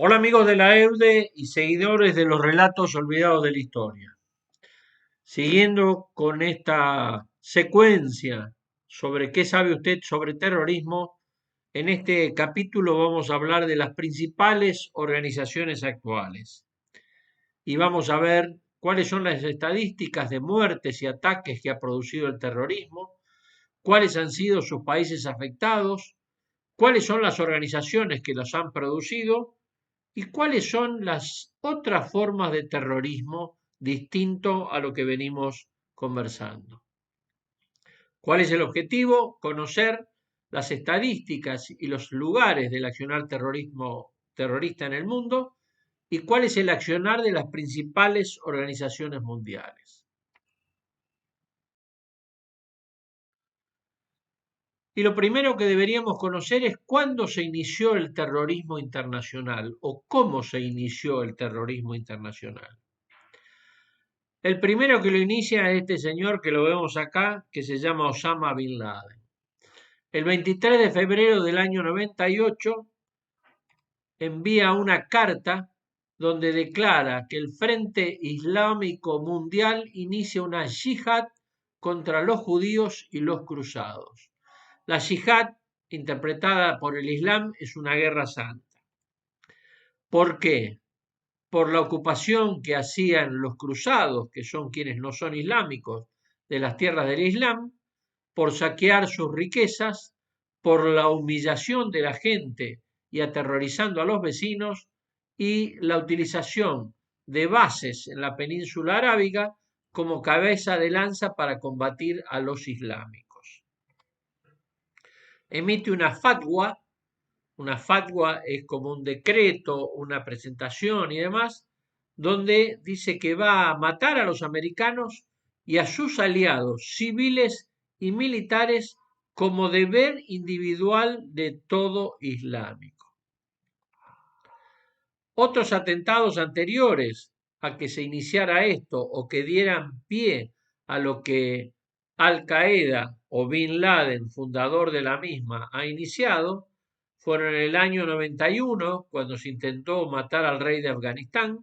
Hola amigos de la EUDE y seguidores de los relatos olvidados de la historia. Siguiendo con esta secuencia sobre qué sabe usted sobre terrorismo, en este capítulo vamos a hablar de las principales organizaciones actuales y vamos a ver cuáles son las estadísticas de muertes y ataques que ha producido el terrorismo, cuáles han sido sus países afectados, cuáles son las organizaciones que los han producido y cuáles son las otras formas de terrorismo distinto a lo que venimos conversando. ¿Cuál es el objetivo? Conocer las estadísticas y los lugares del accionar terrorismo terrorista en el mundo y cuál es el accionar de las principales organizaciones mundiales. Y lo primero que deberíamos conocer es cuándo se inició el terrorismo internacional o cómo se inició el terrorismo internacional. El primero que lo inicia es este señor que lo vemos acá, que se llama Osama Bin Laden. El 23 de febrero del año 98 envía una carta donde declara que el Frente Islámico Mundial inicia una yihad contra los judíos y los cruzados. La yihad, interpretada por el Islam, es una guerra santa. ¿Por qué? Por la ocupación que hacían los cruzados, que son quienes no son islámicos, de las tierras del Islam, por saquear sus riquezas, por la humillación de la gente y aterrorizando a los vecinos, y la utilización de bases en la península arábiga como cabeza de lanza para combatir a los islámicos. Emite una fatwa es como un decreto, una presentación y demás, donde dice que va a matar a los americanos y a sus aliados civiles y militares como deber individual de todo islámico. Otros atentados anteriores a que se iniciara esto o que dieran pie a lo que Al Qaeda o Bin Laden, fundador de la misma, ha iniciado, fueron en el año 91, cuando se intentó matar al rey de Afganistán,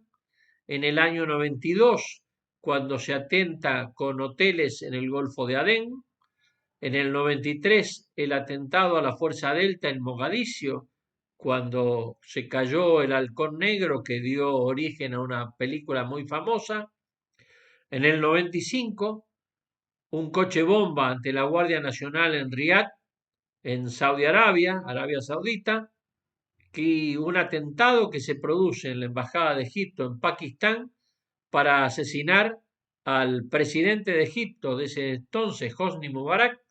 en el año 92, cuando se atenta con hoteles en el Golfo de Adén, en el 93, el atentado a la Fuerza Delta en Mogadiscio, cuando se cayó el halcón negro que dio origen a una película muy famosa. En el 95, un coche bomba ante la Guardia Nacional en Riad, en Saudi Arabia, Arabia Saudita, y un atentado que se produce en la Embajada de Egipto en Pakistán para asesinar al presidente de Egipto de ese entonces, Hosni Mubarak,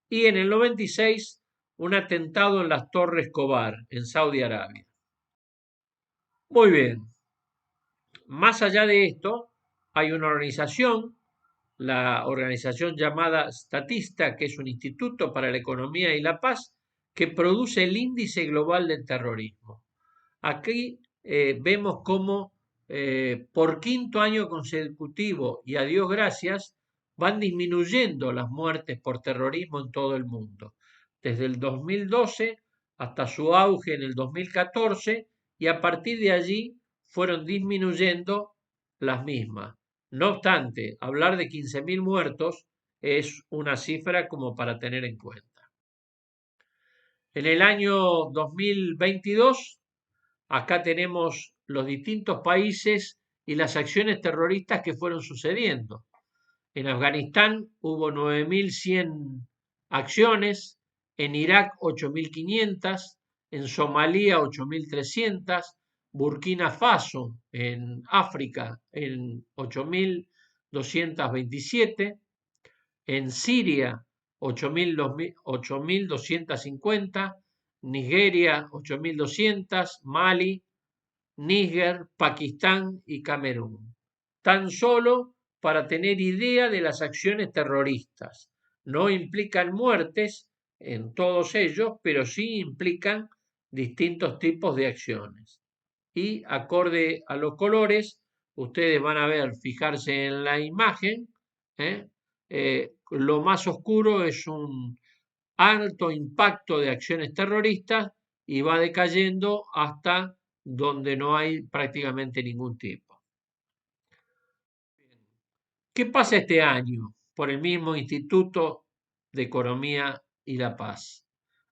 y en el 96 un atentado en las Torres Cobar, en Saudi Arabia. Muy bien, más allá de esto, hay una organización, la organización llamada Statista, que es un instituto para la economía y la paz, que produce el índice global del terrorismo. Aquí vemos cómo por quinto año consecutivo, y a Dios gracias, van disminuyendo las muertes por terrorismo en todo el mundo, desde el 2012 hasta su auge en el 2014, y a partir de allí fueron disminuyendo las mismas. No obstante, hablar de 15.000 muertos es una cifra como para tener en cuenta. En el año 2022, acá tenemos los distintos países y las acciones terroristas que fueron sucediendo. En Afganistán hubo 9.100 acciones, en Irak 8.500, en Somalia 8.300, Burkina Faso en África en 8.227, en Siria 8.250, Nigeria 8.200, Mali, Níger, Pakistán y Camerún. Tan solo para tener idea de las acciones terroristas. No implican muertes en todos ellos, pero sí implican distintos tipos de acciones. Y acorde a los colores, ustedes van a ver, fijarse en la imagen, ¿eh? Lo más oscuro es un alto impacto de acciones terroristas y va decayendo hasta donde no hay prácticamente ningún tipo. ¿Qué pasa este año por el mismo Instituto de Economía y la Paz?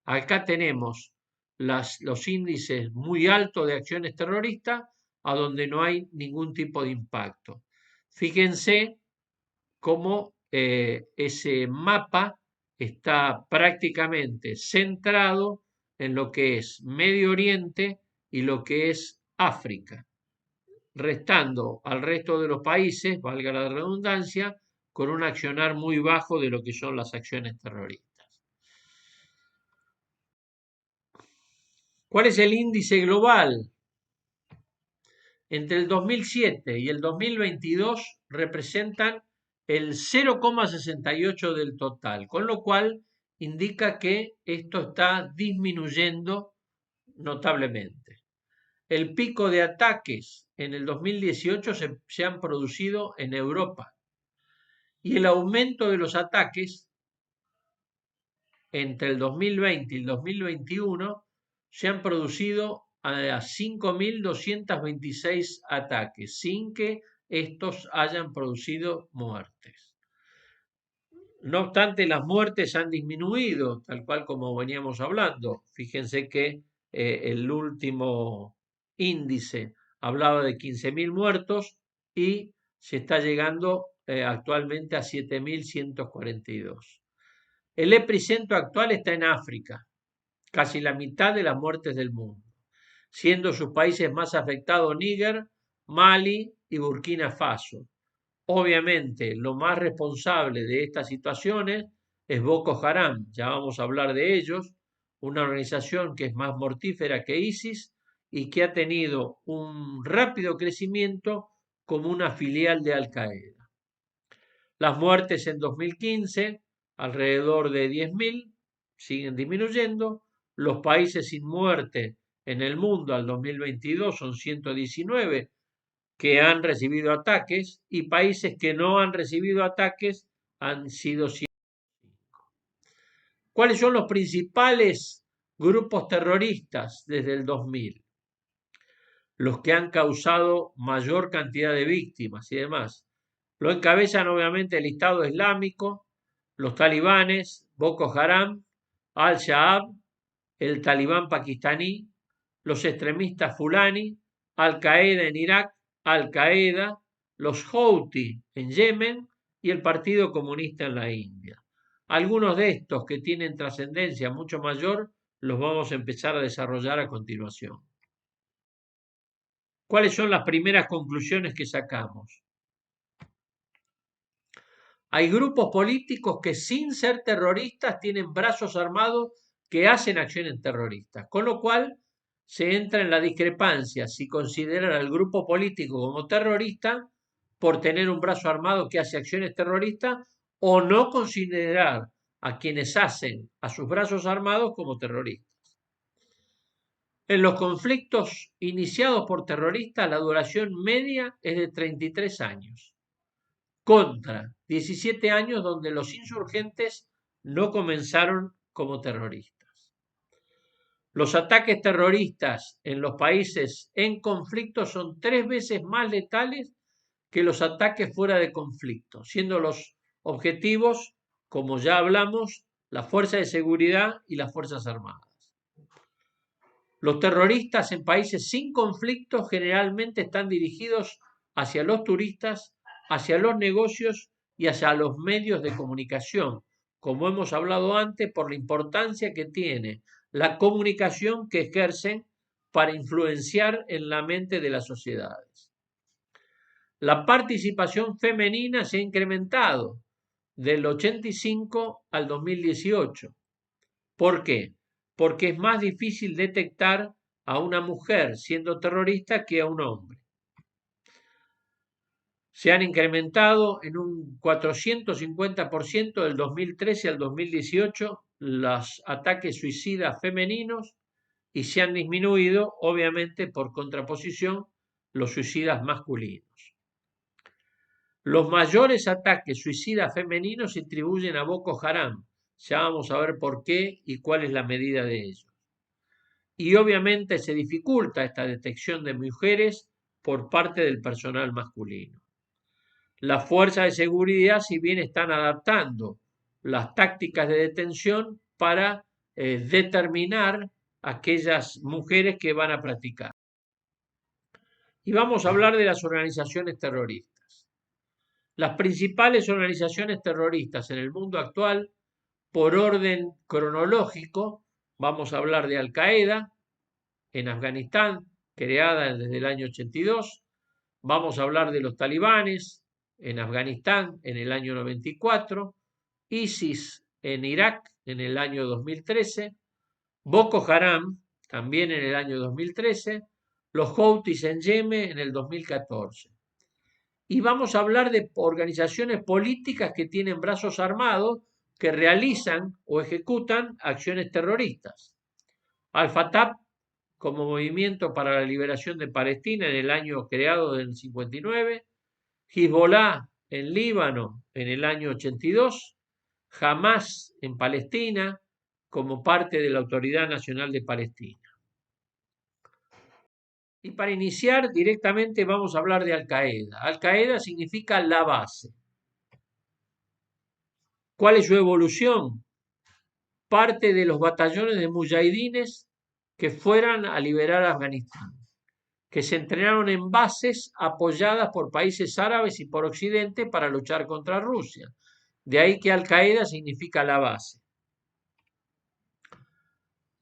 Acá tenemos los índices muy altos de acciones terroristas a donde no hay ningún tipo de impacto. Fíjense cómo ese mapa está prácticamente centrado en lo que es Medio Oriente y lo que es África, restando al resto de los países, valga la redundancia, con un accionar muy bajo de lo que son las acciones terroristas. ¿Cuál es el índice global? Entre el 2007 y el 2022 representan el 0,68 del total, con lo cual indica que esto está disminuyendo notablemente. El pico de ataques en el 2018 se han producido en Europa y el aumento de los ataques entre el 2020 y el 2021 se han producido a 5.226 ataques, sin que estos hayan producido muertes. No obstante, las muertes han disminuido, tal cual como veníamos hablando. Fíjense que el último índice hablaba de 15.000 muertos y se está llegando actualmente a 7.142. El epicentro actual está en África, casi la mitad de las muertes del mundo, siendo sus países más afectados Níger, Mali y Burkina Faso. Obviamente, lo más responsable de estas situaciones es Boko Haram, ya vamos a hablar de ellos, una organización que es más mortífera que ISIS y que ha tenido un rápido crecimiento como una filial de Al Qaeda. Las muertes en 2015, alrededor de 10.000, siguen disminuyendo. Los países sin muerte en el mundo al 2022 son 119 que han recibido ataques y países que no han recibido ataques han sido 105. ¿Cuáles son los principales grupos terroristas desde el 2000? Los que han causado mayor cantidad de víctimas y demás. Lo encabezan obviamente el Estado Islámico, los talibanes, Boko Haram, Al-Shabaab, el talibán pakistaní, los extremistas fulani, Al-Qaeda en Irak, Al-Qaeda, los Houthi en Yemen y el Partido Comunista en la India. Algunos de estos que tienen trascendencia mucho mayor los vamos a empezar a desarrollar a continuación. ¿Cuáles son las primeras conclusiones que sacamos? Hay grupos políticos que sin ser terroristas tienen brazos armados que hacen acciones terroristas, con lo cual se entra en la discrepancia si considerar al grupo político como terrorista por tener un brazo armado que hace acciones terroristas o no considerar a quienes hacen a sus brazos armados como terroristas. En los conflictos iniciados por terroristas la duración media es de 33 años, contra 17 años donde los insurgentes no comenzaron como terroristas. Los ataques terroristas en los países en conflicto son 3 veces más letales que los ataques fuera de conflicto, siendo los objetivos, como ya hablamos, la fuerza de seguridad y las fuerzas armadas. Los terroristas en países sin conflicto generalmente están dirigidos hacia los turistas, hacia los negocios y hacia los medios de comunicación, como hemos hablado antes, por la importancia que tiene la comunicación que ejercen para influenciar en la mente de las sociedades. La participación femenina se ha incrementado del 85 al 2018. ¿Por qué? Porque es más difícil detectar a una mujer siendo terrorista que a un hombre. Se han incrementado en un 450% del 2013 al 2018 los ataques suicidas femeninos y se han disminuido, obviamente, por contraposición, los suicidas masculinos. Los mayores ataques suicidas femeninos se atribuyen a Boko Haram. Ya vamos a ver por qué y cuál es la medida de ello. y obviamente se dificulta esta detección de mujeres por parte del personal masculino. Las fuerzas de seguridad, si bien están adaptando las tácticas de detención para determinar aquellas mujeres que van a practicar. Y vamos a hablar de las organizaciones terroristas. Las principales organizaciones terroristas en el mundo actual, por orden cronológico, vamos a hablar de Al-Qaeda en Afganistán, creada desde el año 82. Vamos a hablar de los talibanes en Afganistán en el año 94, ISIS en Irak en el año 2013, Boko Haram también en el año 2013, los Houthis en Yemen en el 2014. Y vamos a hablar de organizaciones políticas que tienen brazos armados que realizan o ejecutan acciones terroristas. Al-Fatah como movimiento para la liberación de Palestina en el año creado en el 59, Hezbollah en Líbano en el año 82, Hamas en Palestina como parte de la Autoridad Nacional de Palestina. Y para iniciar directamente vamos a hablar de Al-Qaeda. Al-Qaeda significa la base. ¿Cuál es su evolución? Parte de los batallones de mujahidines que fueran a liberar Afganistán, que se entrenaron en bases apoyadas por países árabes y por Occidente para luchar contra Rusia. De ahí que Al-Qaeda significa la base.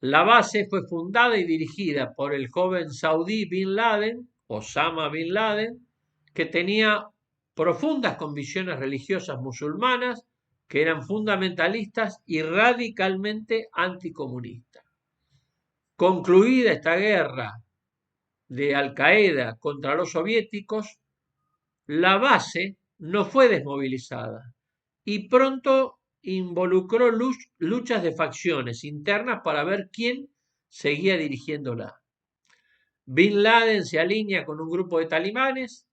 La base fue fundada y dirigida por el joven saudí Bin Laden, Osama Bin Laden, que tenía profundas convicciones religiosas musulmanas, que eran fundamentalistas y radicalmente anticomunistas. Concluida esta guerra de Al-Qaeda contra los soviéticos, la base no fue desmovilizada y pronto involucró luchas de facciones internas para ver quién seguía dirigiéndola. Bin Laden se alinea con un grupo de talibanes,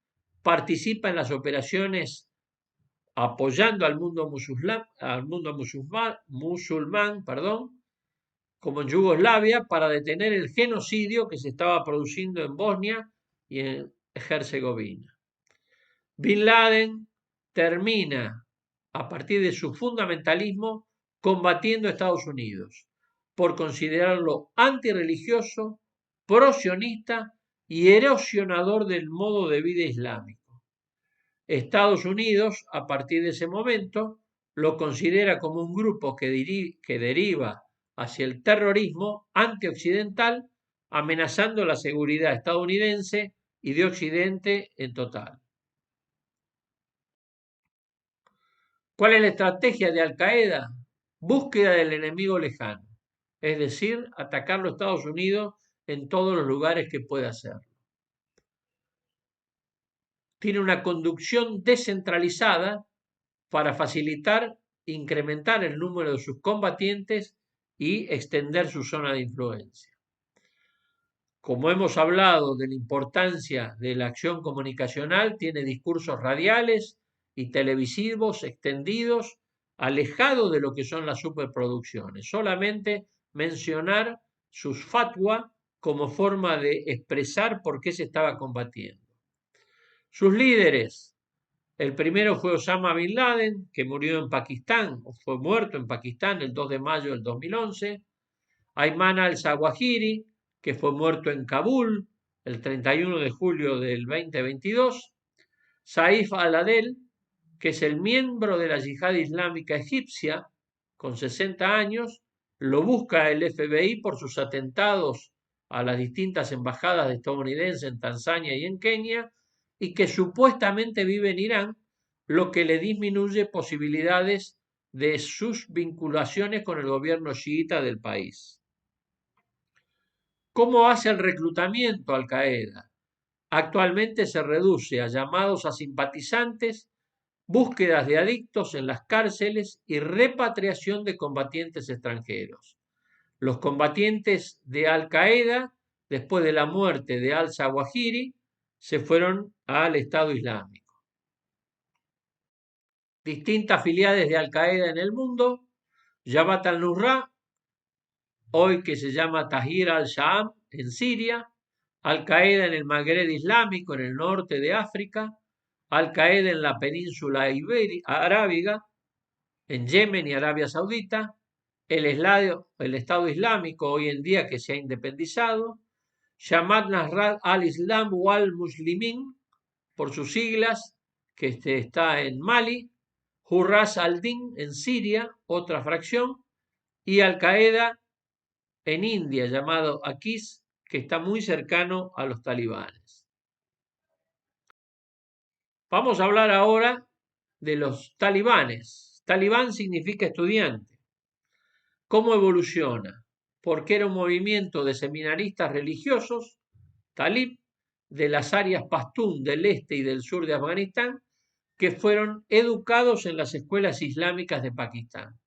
participa en las operaciones apoyando al mundo musulmán, como en Yugoslavia, para detener el genocidio que se estaba produciendo en Bosnia y en Herzegovina. Bin Laden termina, a partir de su fundamentalismo, combatiendo a Estados Unidos por considerarlo antirreligioso, pro-sionista y erosionador del modo de vida islámico. Estados Unidos, a partir de ese momento, lo considera como un grupo que deriva hacia el terrorismo antioccidental, amenazando la seguridad estadounidense y de Occidente en total. ¿Cuál es la estrategia de Al-Qaeda? Búsqueda del enemigo lejano, es decir, atacar a los Estados Unidos en todos los lugares que pueda hacerlo. Tiene una conducción descentralizada para facilitar, incrementar el número de sus combatientes y extender su zona de influencia. Como hemos hablado de la importancia de la acción comunicacional, tiene discursos radiales y televisivos extendidos, alejados de lo que son las superproducciones. Solamente mencionar sus fatwa como forma de expresar por qué se estaba combatiendo. Sus líderes. El primero fue Osama Bin Laden, que murió en Pakistán, o fue muerto en Pakistán el 2 de mayo del 2011. Ayman al-Zawahiri, que fue muerto en Kabul el 31 de julio del 2022. Saif al-Adel, que es el miembro de la Yihad Islámica Egipcia, con 60 años, lo busca el FBI por sus atentados a las distintas embajadas estadounidenses en Tanzania y en Kenia, y que supuestamente vive en Irán, lo que le disminuye posibilidades de sus vinculaciones con el gobierno chiita del país. ¿Cómo hace el reclutamiento Al-Qaeda? Actualmente se reduce a llamados a simpatizantes, búsquedas de adictos en las cárceles y repatriación de combatientes extranjeros. Los combatientes de Al-Qaeda, después de la muerte de al-Zawahiri, se fueron al Estado Islámico. Distintas filiales de Al-Qaeda en el mundo. Jabhat al-Nusra hoy que se llama Tahrir al-Sham en Siria, Al-Qaeda en el Magreb Islámico en el norte de África, Al-Qaeda en la península arábiga, en Yemen y Arabia Saudita, el Estado Islámico hoy en día que se ha independizado, Jamaat Nasrat al-Islam wal Muslimin, por sus siglas, que está en Mali, Hurras al-Din en Siria, otra fracción, y Al-Qaeda en India, llamado Aquis, que está muy cercano a los talibanes. Vamos a hablar ahora de los talibanes. Talibán significa estudiante. ¿Cómo evoluciona? Porque era un movimiento de seminaristas religiosos, talib, de las áreas pastún del este y del sur de Afganistán, que fueron educados en las escuelas islámicas de Pakistán.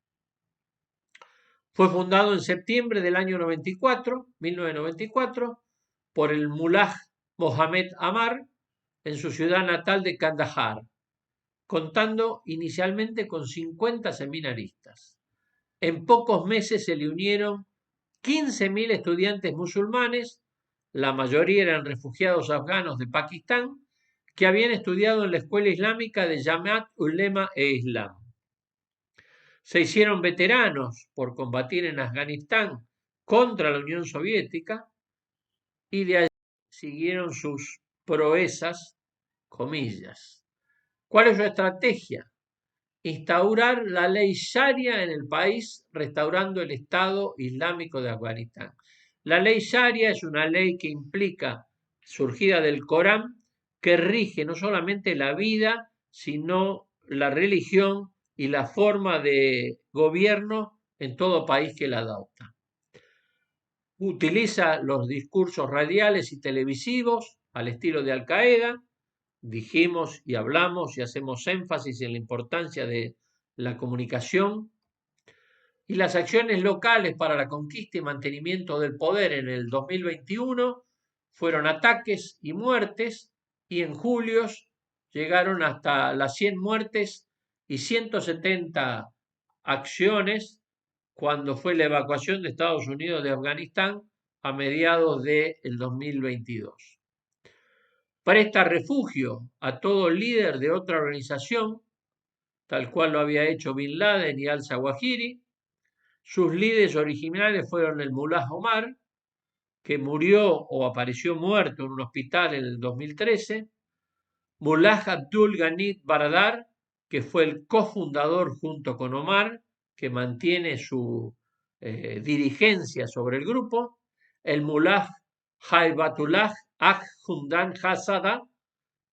Fue fundado en septiembre del año 1994, por el mullah Mohammed Amar en su ciudad natal de Kandahar, contando inicialmente con 50 seminaristas. En pocos meses se le unieron 15.000 estudiantes musulmanes, la mayoría eran refugiados afganos de Pakistán, que habían estudiado en la escuela islámica de Jamiat Ulema e Islam. Se hicieron veteranos por combatir en Afganistán contra la Unión Soviética y de allí siguieron sus proezas, comillas. ¿Cuál es su estrategia? Instaurar la ley Sharia en el país, restaurando el Estado Islámico de Afganistán. La ley Sharia es una ley que implica, surgida del Corán, que rige no solamente la vida, sino la religión y la forma de gobierno en todo país que la adopta. Utiliza los discursos radiales y televisivos al estilo de Al-Qaeda. Dijimos y hablamos y hacemos énfasis en la importancia de la comunicación y las acciones locales para la conquista y mantenimiento del poder en el 2021 fueron ataques y muertes, y en julio llegaron hasta las 100 muertes y 170 acciones cuando fue la evacuación de Estados Unidos de Afganistán a mediados del 2022. Presta refugio a todo líder de otra organización, tal cual lo había hecho Bin Laden y al-Zawahiri. Sus líderes originales fueron el mullah Omar, que murió o apareció muerto en un hospital en el 2013, mullah Abdul Ghani Baradar, que fue el cofundador junto con Omar, que mantiene su dirigencia sobre el grupo, el mullah Haibatullah Hundan Hazada,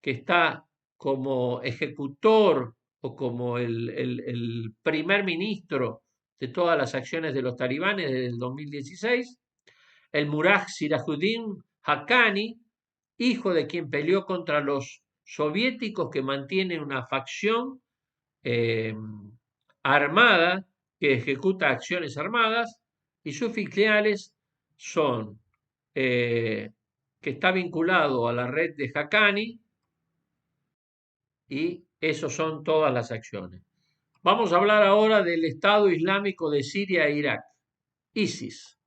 que está como ejecutor o como el primer ministro de todas las acciones de los talibanes desde el 2016, el Murad Sirajuddin Haqqani, hijo de quien peleó contra los soviéticos que mantienen una facción armada que ejecuta acciones armadas, y sus filiales son que está vinculado a la red de Haqqani, y esos son todas las acciones. Vamos a hablar ahora del Estado Islámico de Siria e Irak, ISIS.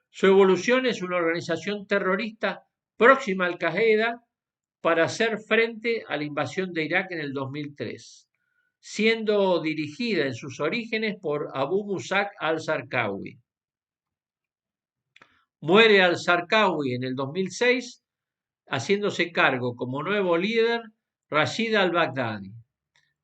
Su evolución es una organización terrorista próxima al Al-Qaeda para hacer frente a la invasión de Irak en el 2003, siendo dirigida en sus orígenes por Abu Musab al-Zarqawi. Muere al-Zarqawi en el 2006, haciéndose cargo como nuevo líder Rashid al-Baghdadi,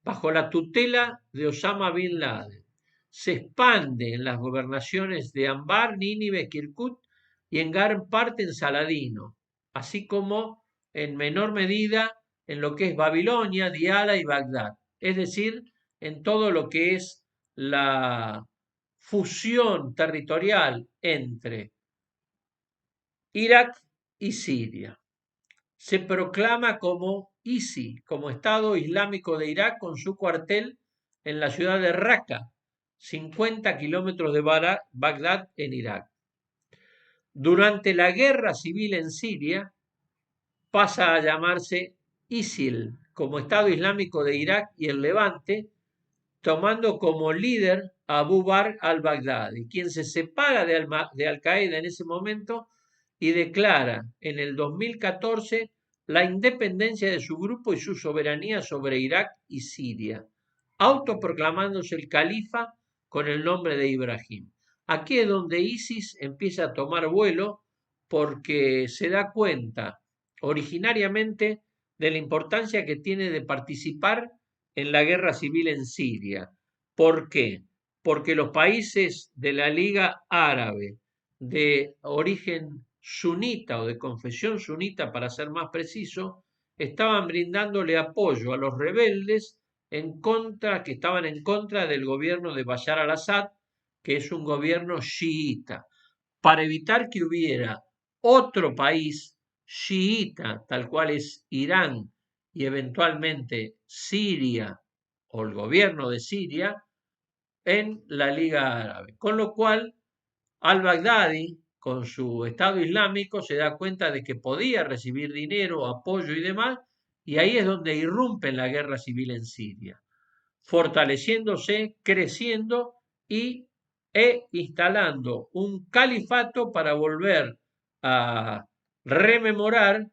bajo la tutela de Osama Bin Laden. Se expande en las gobernaciones de Anbar, Nínive, Kirkuk y en gran parte en Saladino, así como en menor medida en lo que es Babilonia, Diyala y Bagdad, es decir, en todo lo que es la fusión territorial entre Irak y Siria. Se proclama como ISI, como Estado Islámico de Irak, con su cuartel en la ciudad de Raqqa, 50 kilómetros de Bagdad, en Irak. Durante la guerra civil en Siria, pasa a llamarse ISIL, como Estado Islámico de Irak y el Levante, tomando como líder Abu Bakr al-Baghdadi, quien se separa de Al-Qaeda en ese momento y declara en el 2014 la independencia de su grupo y su soberanía sobre Irak y Siria, autoproclamándose el califa con el nombre de Ibrahim. Aquí es donde ISIS empieza a tomar vuelo porque se da cuenta originariamente de la importancia que tiene de participar en la guerra civil en Siria. ¿Por qué? Porque los países de la Liga Árabe de origen sunita o de confesión sunita, para ser más preciso, estaban brindándole apoyo a los rebeldes que estaban en contra del gobierno de Bashar al-Assad, que es un gobierno chiita, para evitar que hubiera otro país chiita, tal cual es Irán y eventualmente Siria o el gobierno de Siria, en la Liga Árabe. Con lo cual, al-Baghdadi, con su Estado Islámico, se da cuenta de que podía recibir dinero, apoyo y demás, y ahí es donde irrumpe en la guerra civil en Siria, fortaleciéndose, creciendo e instalando un califato para volver a rememorar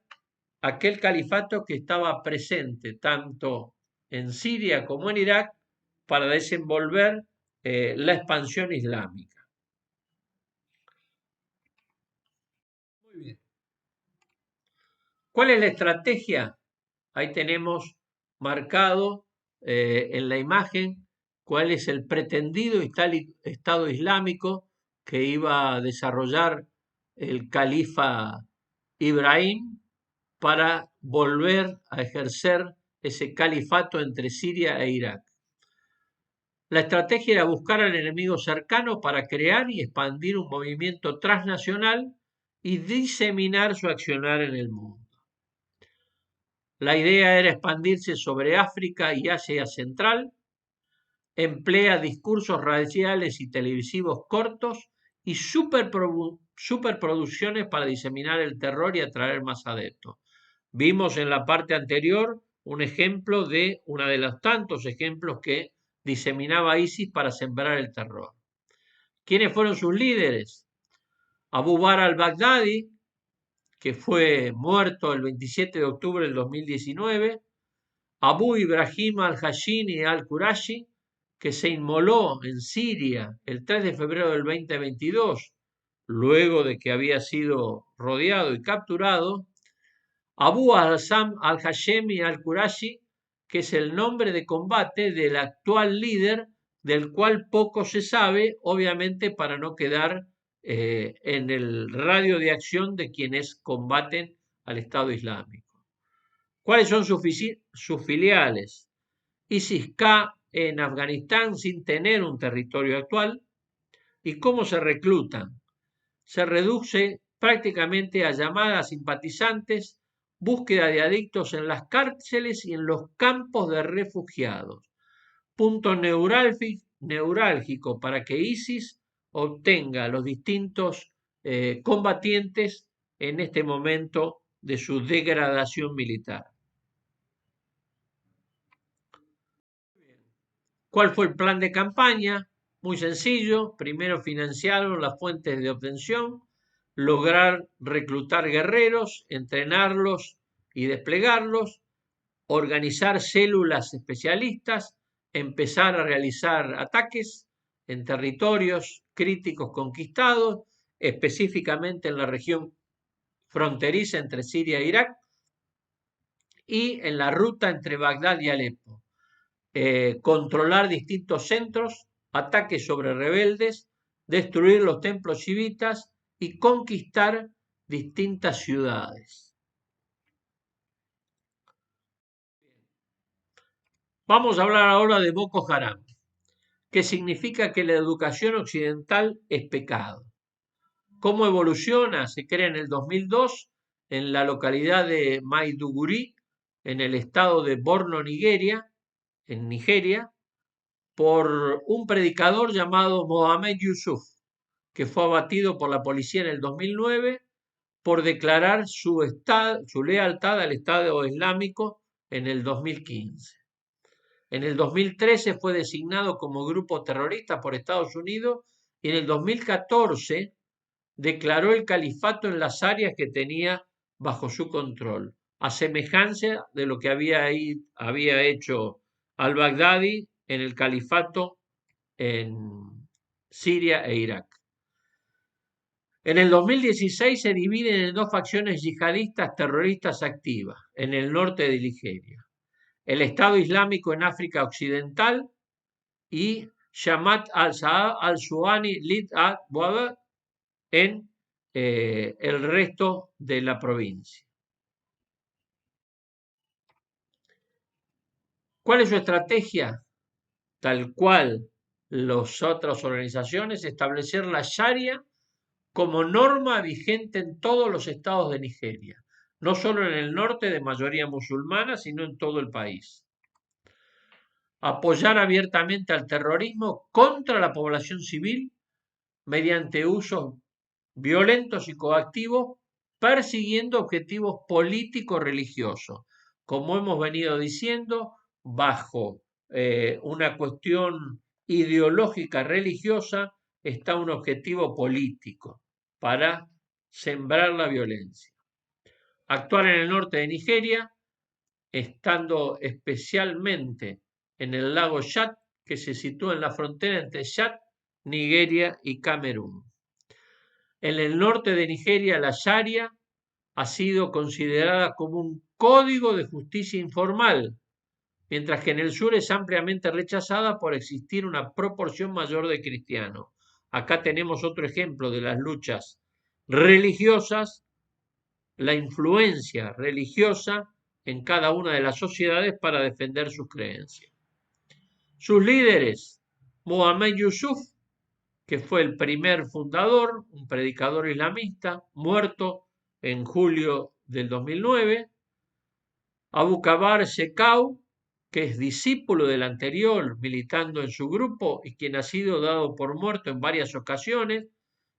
aquel califato que estaba presente tanto en Siria como en Irak para desenvolver la expansión islámica. Muy bien. ¿Cuál es la estrategia? Ahí tenemos marcado en la imagen cuál es el pretendido Estado Islámico que iba a desarrollar el califa Ibrahim para volver a ejercer ese califato entre Siria e Irak. La estrategia era buscar al enemigo cercano para crear y expandir un movimiento transnacional y diseminar su accionar en el mundo. La idea era expandirse sobre África y Asia Central, emplea discursos radiales y televisivos cortos y superproducciones para diseminar el terror y atraer más adeptos. Vimos en la parte anterior un ejemplo de uno de los tantos ejemplos que diseminaba ISIS para sembrar el terror. ¿Quiénes fueron sus líderes? Abu Bakr al-Baghdadi, que fue muerto el 27 de octubre del 2019, Abu Ibrahim al-Hashimi al-Qurashi, que se inmoló en Siria el 3 de febrero del 2022, luego de que había sido rodeado y capturado, Abu Hassan al-Hashemi al-Qurashi, que es el nombre de combate del actual líder, del cual poco se sabe, obviamente para no quedar en el radio de acción de quienes combaten al Estado Islámico. ¿Cuáles son sus filiales? ISIS-K en Afganistán sin tener un territorio actual. ¿Y cómo se reclutan? Se reduce prácticamente a llamadas simpatizantes, búsqueda de adictos en las cárceles y en los campos de refugiados. Punto neurálgico para que ISIS obtenga los distintos combatientes en este momento de su degradación militar. ¿Cuál fue el plan de campaña? Muy sencillo. Primero financiaron las fuentes de obtención, lograr reclutar guerreros, entrenarlos y desplegarlos, organizar células especialistas, empezar a realizar ataques en territorios críticos conquistados, específicamente en la región fronteriza entre Siria e Irak y en la ruta entre Bagdad y Alepo. Controlar distintos centros, ataques sobre rebeldes, destruir los templos chivitas y conquistar distintas ciudades. Vamos a hablar ahora de Boko Haram, que significa que la educación occidental es pecado. ¿Cómo evoluciona? Se crea en el 2002 en la localidad de Maiduguri, en el estado de Borno, Nigeria, en Nigeria, por un predicador llamado Mohamed Yusuf, que fue abatido por la policía en el 2009 por declarar su lealtad al Estado Islámico en el 2015. En el 2013 fue designado como grupo terrorista por Estados Unidos y en el 2014 declaró el califato en las áreas que tenía bajo su control, a semejanza de lo que había hecho al-Baghdadi en el califato en Siria e Irak. En el 2016 se dividen en dos facciones yihadistas terroristas activas en el norte de Nigeria: el Estado Islámico en África Occidental y Jamaat al-Suwani Lid al-Bawad en el resto de la provincia. ¿Cuál es su estrategia? Tal cual las otras organizaciones, establecer la Sharia como norma vigente en todos los estados de Nigeria, no solo en el norte de mayoría musulmana, sino en todo el país. Apoyar abiertamente al terrorismo contra la población civil mediante usos violentos y coactivos, persiguiendo objetivos políticos religiosos. Como hemos venido diciendo, bajo una cuestión ideológica religiosa está un objetivo político para sembrar la violencia. Actuar en el norte de Nigeria, estando especialmente en el lago Chad, que se sitúa en la frontera entre Chad, Nigeria y Camerún. En el norte de Nigeria, la Sharia ha sido considerada como un código de justicia informal, mientras que en el sur es ampliamente rechazada por existir una proporción mayor de cristianos. Acá tenemos otro ejemplo de las luchas religiosas, la influencia religiosa en cada una de las sociedades para defender sus creencias. Sus líderes: Mohamed Yusuf, que fue el primer fundador, un predicador islamista, muerto en julio del 2009. Abu Bakr Shekau, que es discípulo del anterior, militando en su grupo y quien ha sido dado por muerto en varias ocasiones,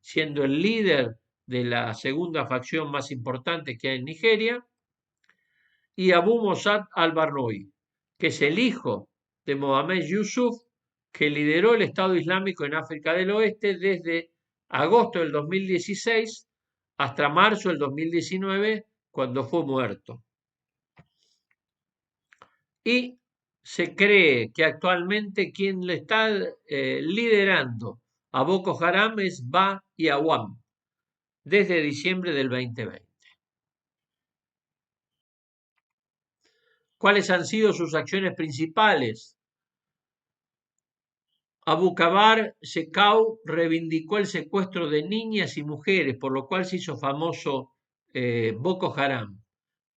siendo el líder de la segunda facción más importante que hay en Nigeria. Y Abu Mossad al-Barnoui, que es el hijo de Mohamed Yusuf, que lideró el Estado Islámico en África del Oeste desde agosto del 2016 hasta marzo del 2019, cuando fue muerto. Y se cree que actualmente quien le está liderando a Boko Haram es Ba Yawam, desde diciembre del 2020. ¿Cuáles han sido sus acciones principales? Abu Bakr Shekau reivindicó el secuestro de niñas y mujeres, por lo cual se hizo famoso Boko Haram,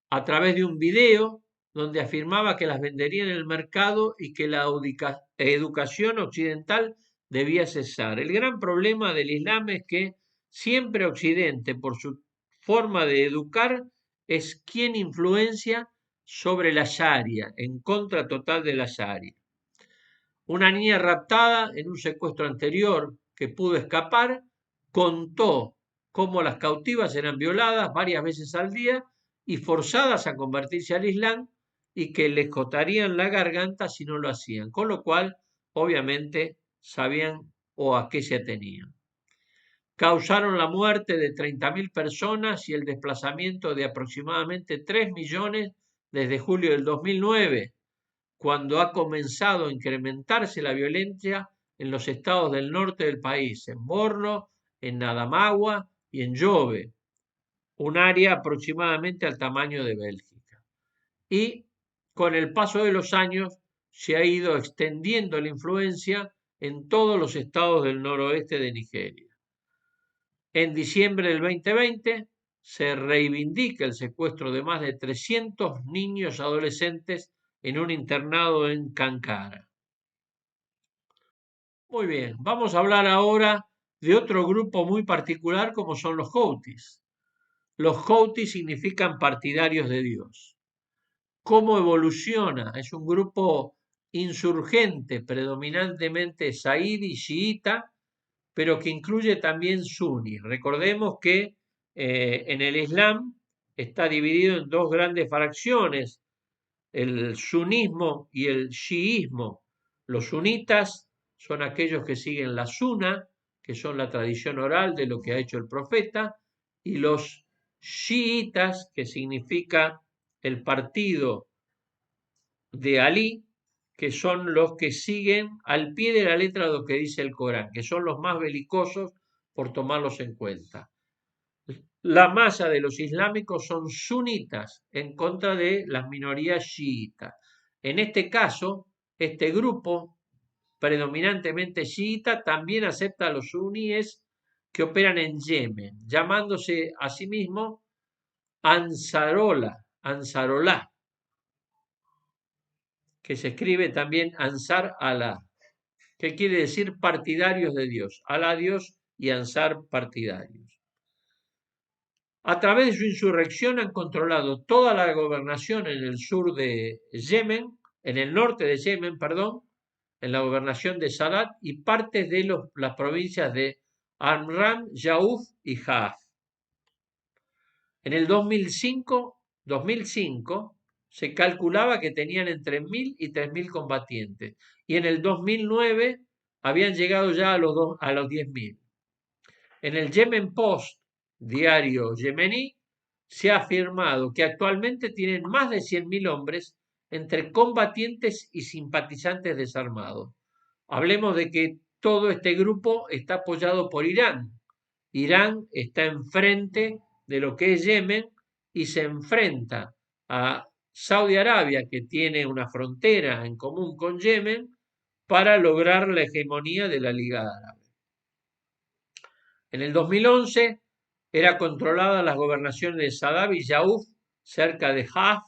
a través de un video donde afirmaba que las vendería en el mercado y que la educación occidental debía cesar. El gran problema del Islam es que siempre Occidente, por su forma de educar, es quien influencia sobre la Sharia, en contra total de la Sharia. Una niña raptada en un secuestro anterior que pudo escapar contó cómo las cautivas eran violadas varias veces al día y forzadas a convertirse al Islam y que les cortarían la garganta si no lo hacían, con lo cual obviamente sabían o a qué se atenían. Causaron la muerte de 30.000 personas y el desplazamiento de aproximadamente 3 millones desde julio del 2009, cuando ha comenzado a incrementarse la violencia en los estados del norte del país, en Borno, en Adamawa y en Yobe, un área aproximadamente al tamaño de Bélgica. Y con el paso de los años se ha ido extendiendo la influencia en todos los estados del noroeste de Nigeria. En diciembre del 2020 se reivindica el secuestro de más de 300 niños adolescentes en un internado en Kankara. Muy bien, vamos a hablar ahora de otro grupo muy particular como son los Houthis. Los Houthis significan partidarios de Dios. ¿Cómo evoluciona? Es un grupo insurgente, predominantemente saídi, chiita, pero que incluye también suní. Recordemos que en el Islam está dividido en dos grandes fracciones, el sunismo y el chiismo. Los sunitas son aquellos que siguen la suna, que son la tradición oral de lo que ha hecho el profeta, y los chiitas, que significa el partido de Alí, que son los que siguen al pie de la letra lo que dice el Corán, que son los más belicosos por tomarlos en cuenta. La masa de los islámicos son sunitas en contra de las minorías chiitas. En este caso, este grupo predominantemente chiita también acepta a los suníes que operan en Yemen, llamándose a sí mismo Ansarollah, que se escribe también Ansar Allah, que quiere decir partidarios de Dios, Alá Dios y Ansar partidarios. A través de su insurrección han controlado toda la gobernación en el sur de Yemen, en el norte de Yemen, perdón, en la gobernación de Sadat y partes de las provincias de Amran, Yauf y Haaf. En el 2005 se calculaba que tenían entre 1.000 y 3.000 combatientes y en el 2009 habían llegado ya a los 10.000. En el Yemen Post, diario yemení, se ha afirmado que actualmente tienen más de 100.000 hombres entre combatientes y simpatizantes desarmados. Hablemos de que todo este grupo está apoyado por Irán. Irán está enfrente de lo que es Yemen y se enfrenta a Saudi Arabia, que tiene una frontera en común con Yemen, para lograr la hegemonía de la Liga Árabe. En el 2011 era controlada las gobernaciones de Sadat y Yauf, cerca de Haf,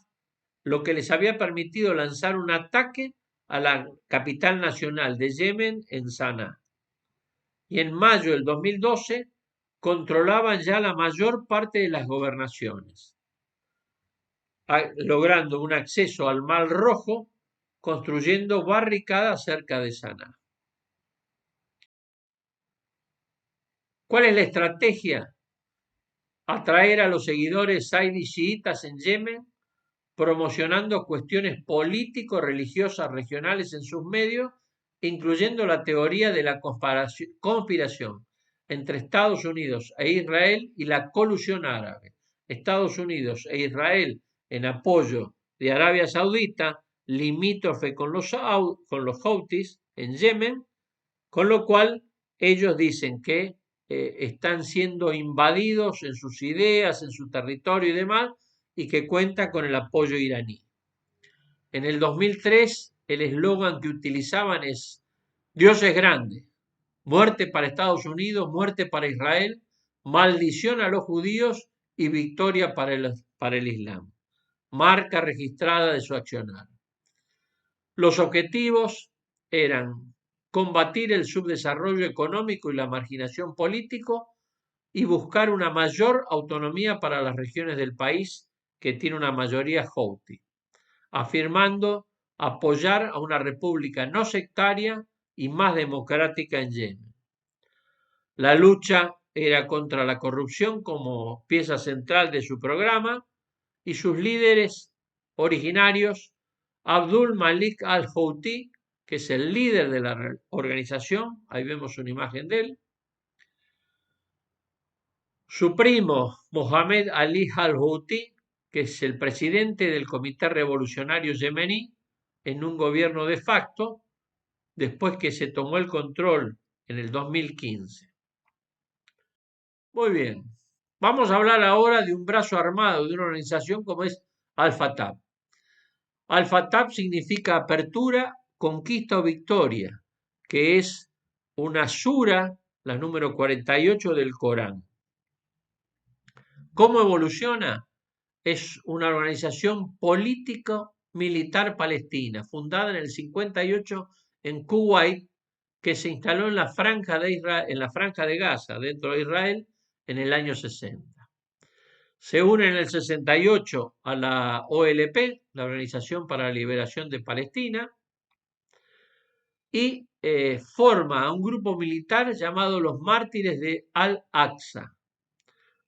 lo que les había permitido lanzar un ataque a la capital nacional de Yemen en Sanaa. Y en mayo del 2012 controlaban ya la mayor parte de las gobernaciones, logrando un acceso al Mar Rojo, construyendo barricadas cerca de Sanaa. ¿Cuál es la estrategia? Atraer a los seguidores zaidi chiitas en Yemen, promocionando cuestiones político-religiosas regionales en sus medios, incluyendo la teoría de la conspiración entre Estados Unidos e Israel y la colusión árabe. Estados Unidos e Israel en apoyo de Arabia Saudita, limítrofe con los Houthis en Yemen, con lo cual ellos dicen que están siendo invadidos en sus ideas, en su territorio y demás, y que cuenta con el apoyo iraní. En el 2003, el eslogan que utilizaban es Dios es grande, muerte para Estados Unidos, muerte para Israel, maldición a los judíos y victoria para el Islam. Marca registrada de su accionar. Los objetivos eran combatir el subdesarrollo económico y la marginación político y buscar una mayor autonomía para las regiones del país que tiene una mayoría houthi, afirmando apoyar a una república no sectaria y más democrática en Yemen. La lucha era contra la corrupción como pieza central de su programa y sus líderes originarios, Abdul Malik al-Houthi, que es el líder de la organización, ahí vemos una imagen de él, su primo Mohamed Ali al-Houthi, que es el presidente del Comité Revolucionario Yemení en un gobierno de facto, después que se tomó el control en el 2015. Muy bien, vamos a hablar ahora de un brazo armado de una organización como es Al-Fatah. Al-Fatah significa apertura, conquista o victoria, que es una sura, la número 48 del Corán. ¿Cómo evoluciona? Es una organización político-militar palestina, fundada en el 58 en Kuwait, que se instaló en la franja de Israel, en la franja de Gaza, dentro de Israel, en el año 60. Se une en el 68 a la OLP, la Organización para la Liberación de Palestina, y forma a un grupo militar llamado los Mártires de Al-Aqsa.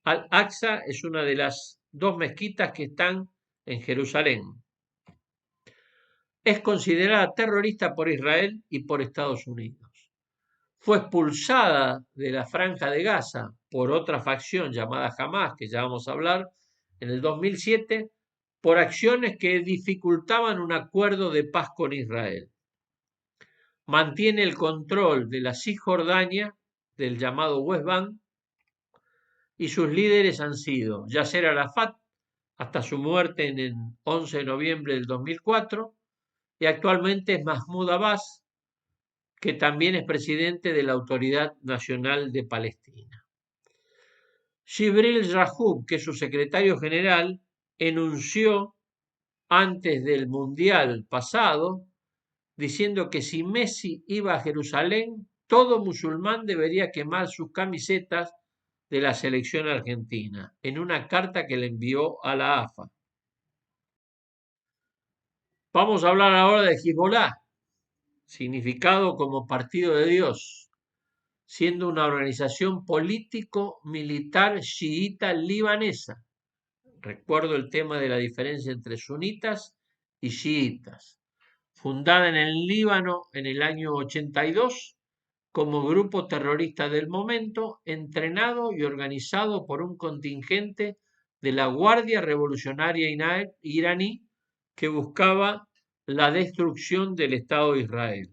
Al-Aqsa es una de las dos mezquitas que están en Jerusalén. Es considerada terrorista por Israel y por Estados Unidos. Fue expulsada de la Franja de Gaza por otra facción llamada Hamas, que ya vamos a hablar, en el 2007, por acciones que dificultaban un acuerdo de paz con Israel. Mantiene el control de la Cisjordania, del llamado West Bank, y sus líderes han sido Yasser Arafat, hasta su muerte en el 11 de noviembre del 2004, y actualmente es Mahmoud Abbas, que también es presidente de la Autoridad Nacional de Palestina. Jibril Rajoub, que es su secretario general, enunció antes del Mundial pasado, diciendo que si Messi iba a Jerusalén, todo musulmán debería quemar sus camisetas de la selección argentina, en una carta que le envió a la AFA. Vamos a hablar ahora de Hezbollah, significado como Partido de Dios, siendo una organización político-militar chiita libanesa. Recuerdo el tema de la diferencia entre sunitas y chiitas. Fundada en el Líbano en el año 82 como grupo terrorista del momento, entrenado y organizado por un contingente de la Guardia Revolucionaria iraní que buscaba la destrucción del Estado de Israel.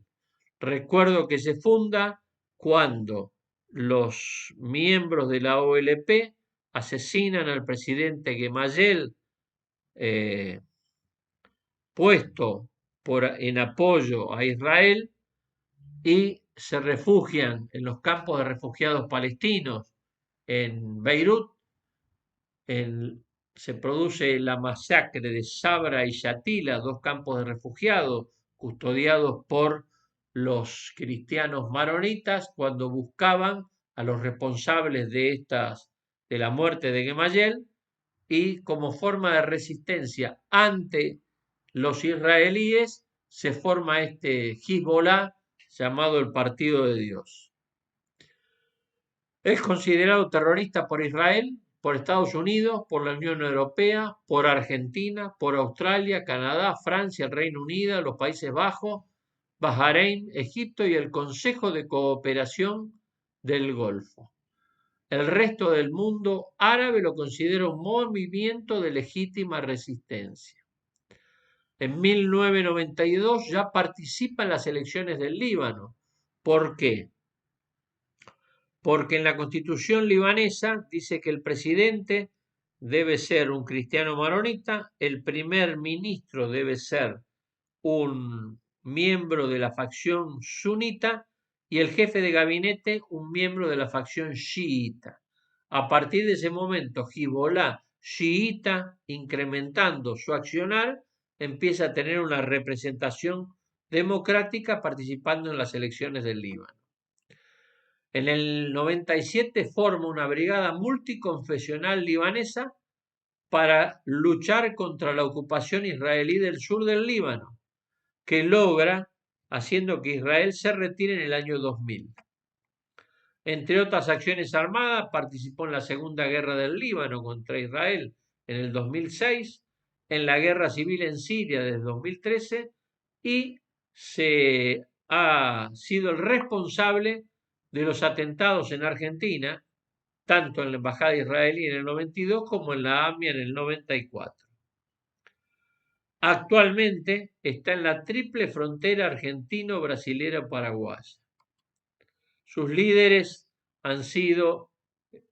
Recuerdo que se funda cuando los miembros de la OLP asesinan al presidente Gemayel, puesto en apoyo a Israel, y se refugian en los campos de refugiados palestinos en Beirut. Se produce la masacre de Sabra y Shatila, dos campos de refugiados custodiados por los cristianos maronitas, cuando buscaban a los responsables de la muerte de Gemayel, y como forma de resistencia ante los israelíes se forma este Hezbollah llamado el Partido de Dios. Es considerado terrorista por Israel, por Estados Unidos, por la Unión Europea, por Argentina, por Australia, Canadá, Francia, el Reino Unido, los Países Bajos, Bahrein, Egipto y el Consejo de Cooperación del Golfo. El resto del mundo árabe lo considera un movimiento de legítima resistencia. En 1992 ya participa en las elecciones del Líbano. ¿Por qué? Porque en la constitución libanesa dice que el presidente debe ser un cristiano maronita, el primer ministro debe ser un miembro de la facción sunita y el jefe de gabinete un miembro de la facción chiita. A partir de ese momento, Hezbollah chiita, incrementando su accionar, empieza a tener una representación democrática participando en las elecciones del Líbano. En el 97 forma una brigada multiconfesional libanesa para luchar contra la ocupación israelí del sur del Líbano, que logra haciendo que Israel se retire en el año 2000. Entre otras acciones armadas, participó en la Segunda Guerra del Líbano contra Israel en el 2006, en la Guerra Civil en Siria desde 2013 y se ha sido el responsable de los atentados en Argentina, tanto en la Embajada israelí en el 92 como en la AMIA en el 94. Actualmente está en la triple frontera argentino-brasilera-paraguaya. Sus líderes han sido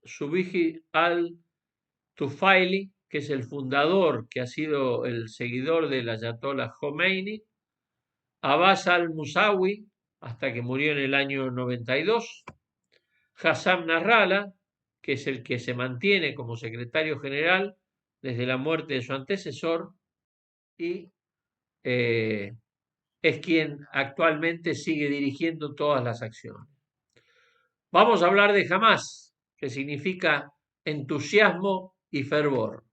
Subhi al-Tufaili, que es el fundador, que ha sido el seguidor del Ayatollah Khomeini, Abbas al-Musawi, hasta que murió en el año 92, Hassan Nasrallah, que es el que se mantiene como secretario general desde la muerte de su antecesor, y es quien actualmente sigue dirigiendo todas las acciones. Vamos a hablar de Hamas, que significa entusiasmo y fervor.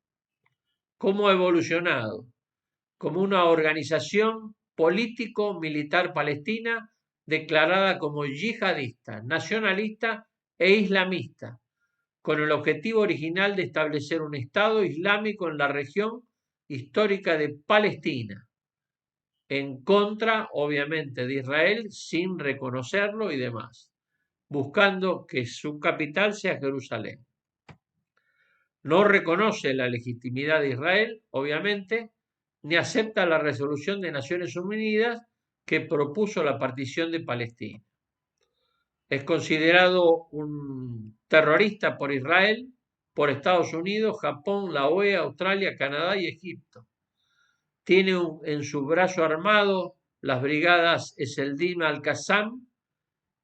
¿Cómo ha evolucionado? Como una organización político-militar palestina declarada como yihadista, nacionalista e islamista, con el objetivo original de establecer un Estado islámico en la región histórica de Palestina, en contra, obviamente, de Israel, sin reconocerlo y demás, buscando que su capital sea Jerusalén. No reconoce la legitimidad de Israel, obviamente, ni acepta la resolución de Naciones Unidas que propuso la partición de Palestina. Es considerado un terrorista por Israel, por Estados Unidos, Japón, la OEA, Australia, Canadá y Egipto. Tiene en su brazo armado las brigadas Eseldin al-Qassam,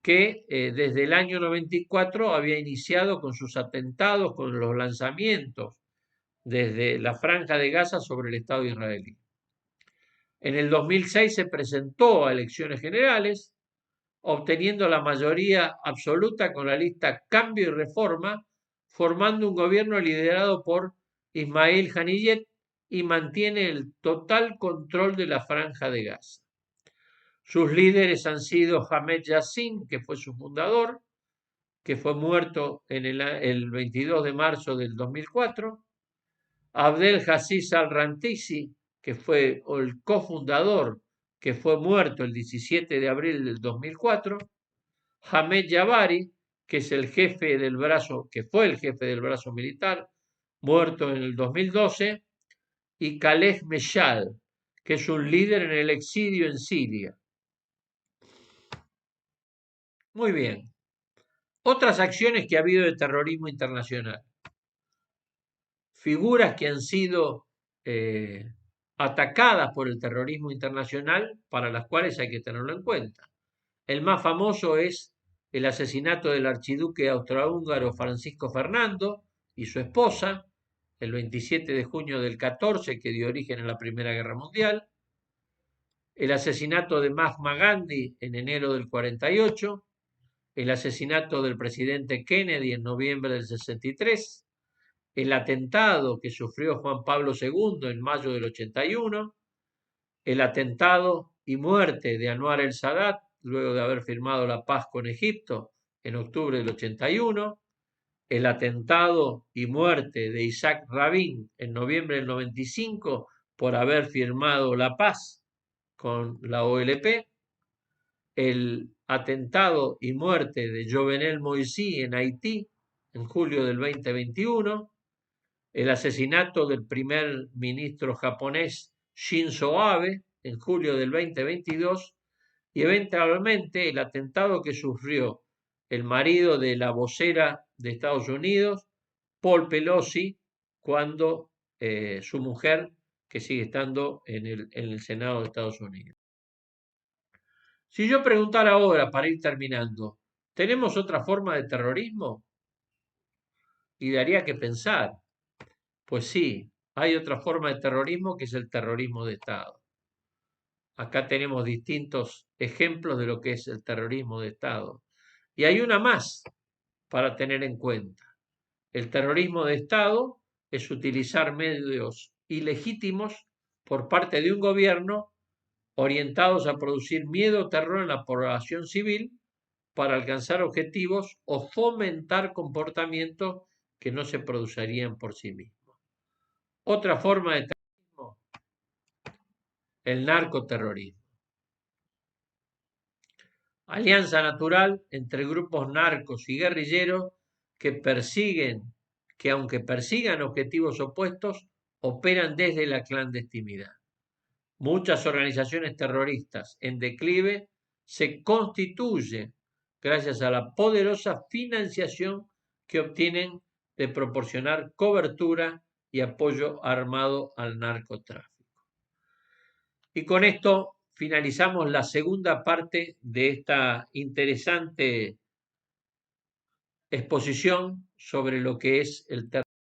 que desde el año 94 había iniciado con sus atentados, con los lanzamientos desde la Franja de Gaza sobre el Estado israelí. En el 2006 se presentó a elecciones generales, obteniendo la mayoría absoluta con la lista Cambio y Reforma, formando un gobierno liderado por Ismail Haniyeh y mantiene el total control de la Franja de Gaza. Sus líderes han sido Ahmed Yassin, que fue su fundador, que fue muerto en el 22 de marzo del 2004, Abdel Aziz al-Rantisi, que fue el cofundador, que fue muerto el 17 de abril del 2004, Ahmed Jabari, que es el jefe del brazo, que fue el jefe del brazo militar, muerto en el 2012, y Khaled Meshal, que es un líder en el exilio en Siria. Muy bien. Otras acciones que ha habido de terrorismo internacional. Figuras que han sido atacadas por el terrorismo internacional, para las cuales hay que tenerlo en cuenta. El más famoso es el asesinato del archiduque austrohúngaro Francisco Fernando y su esposa, el 27 de junio del 14, que dio origen a la Primera Guerra Mundial. El asesinato de Mahatma Gandhi en enero del 48. El asesinato del presidente Kennedy en noviembre del 63. El atentado que sufrió Juan Pablo II en mayo del 81. El atentado y muerte de Anwar el-Sadat luego de haber firmado la paz con Egipto en octubre del 81, el atentado y muerte de Isaac Rabin en noviembre del 95 por haber firmado la paz con la OLP, el atentado y muerte de Jovenel Moïse en Haití en julio del 2021, el asesinato del primer ministro japonés Shinzo Abe en julio del 2022 y eventualmente el atentado que sufrió el marido de la vocera de Estados Unidos, Paul Pelosi, cuando su mujer, que sigue estando en el Senado de Estados Unidos. Si yo preguntara ahora, para ir terminando, ¿tenemos otra forma de terrorismo? Y daría que pensar. Pues sí, hay otra forma de terrorismo que es el terrorismo de Estado. Acá tenemos distintos ejemplos de lo que es el terrorismo de Estado. Y hay una más para tener en cuenta. El terrorismo de Estado es utilizar medios ilegítimos por parte de un gobierno orientados a producir miedo o terror en la población civil para alcanzar objetivos o fomentar comportamientos que no se producirían por sí mismos. Otra forma de terrorismo, el narcoterrorismo. Alianza natural entre grupos narcos y guerrilleros que aunque persigan objetivos opuestos, operan desde la clandestinidad. Muchas organizaciones terroristas en declive se constituyen gracias a la poderosa financiación que obtienen de proporcionar cobertura y apoyo armado al narcotráfico. Y con esto finalizamos la segunda parte de esta interesante exposición sobre lo que es el terrorismo.